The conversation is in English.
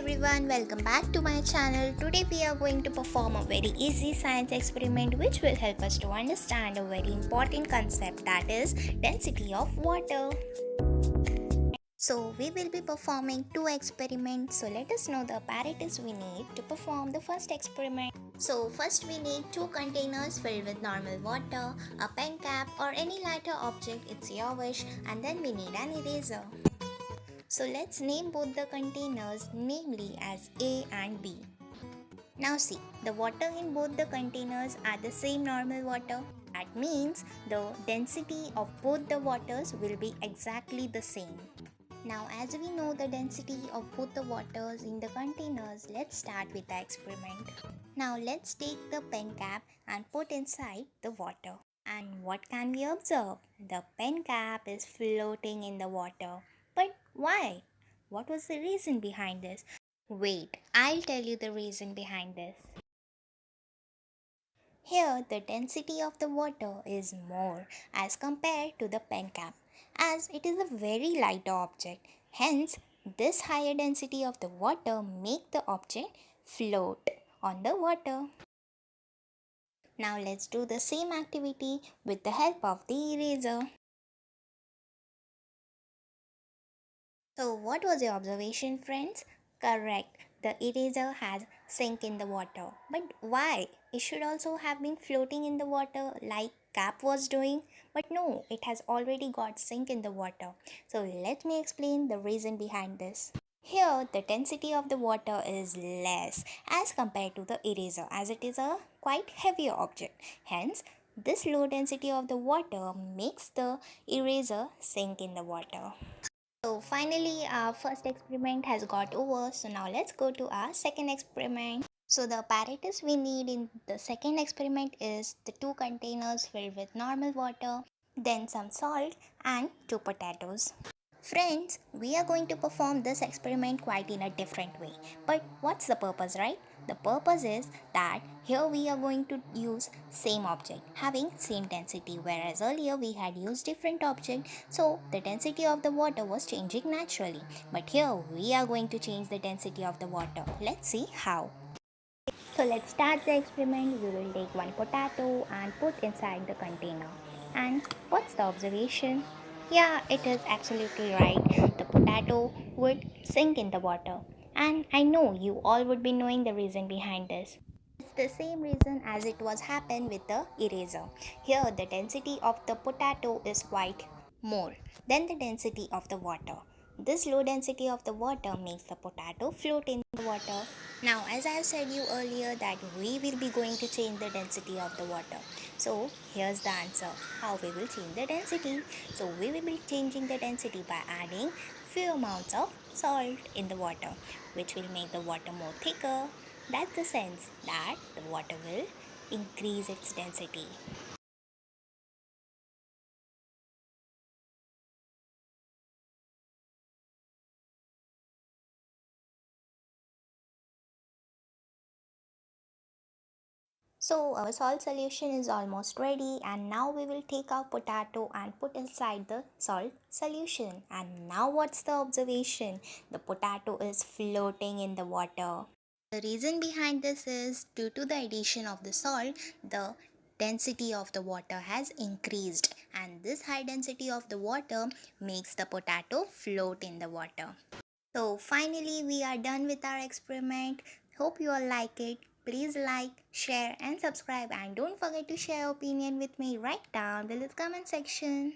everyone, welcome back to my channel. Today we are going to perform a very easy science experiment which will help us to understand a very important concept, that is density of water. So we will be performing two experiments. So let us know the apparatus we need to perform the first experiment. So first we need two containers filled with normal water, a pen cap or any lighter object, it's your wish, and then we need an eraser. So let's name both the containers namely as A and B. Now see, the water in both the containers are the same normal water. That means the density of both the waters will be exactly the same. Now as we know the density of both the waters in the containers, let's start with the experiment. Now let's take the pen cap and put inside the water. And what can we observe? The pen cap is floating in the water. But why? What was the reason behind this? Wait, I'll tell you the reason behind this. Here, the density of the water is more as compared to the pen cap, as it is a very light object. Hence, this higher density of the water make the object float on the water. Now let's do the same activity with the help of the eraser. So what was your observation, friends? Correct. The eraser has sink in the water. But why? It should also have been floating in the water like cap was doing. But no, it has already got sink in the water. So let me explain the reason behind this. Here, the density of the water is less as compared to the eraser, as it is a quite heavier object. Hence, this low density of the water makes the eraser sink in the water. So finally our first experiment has got over. So now let's go to our second experiment. So the apparatus we need in the second experiment is the two containers filled with normal water, then some salt and two potatoes. Friends, we are going to perform this experiment quite in a different way. But what's the purpose, right? The purpose is that here we are going to use same object having same density, whereas earlier we had used different object, so the density of the water was changing naturally. But here we are going to change the density of the water. Let's see how. So let's start the experiment. We will take one potato and put inside the container. And what's the observation? Yeah, it is absolutely right. The potato would sink in the water. And I know you all would be knowing the reason behind this. It's the same reason as it was happened with the eraser. Here the density of the potato is quite more than the density of the water. This low density of the water makes the potato float in the water. Now as I have said you earlier that we will be going to change the density of the water. So here's the answer how we will change the density. So we will be changing the density by adding few amounts of salt in the water, which will make the water more thicker. That's the sense that the water will increase its density. So our salt solution is almost ready, and now we will take our potato and put inside the salt solution. And now what's the observation? The potato is floating in the water. The reason behind this is due to the addition of the salt, the density of the water has increased, and this high density of the water makes the potato float in the water. So finally we are done with our experiment. Hope you all like it. Please like, share and subscribe, and don't forget to share your opinion with me right down below the comment section.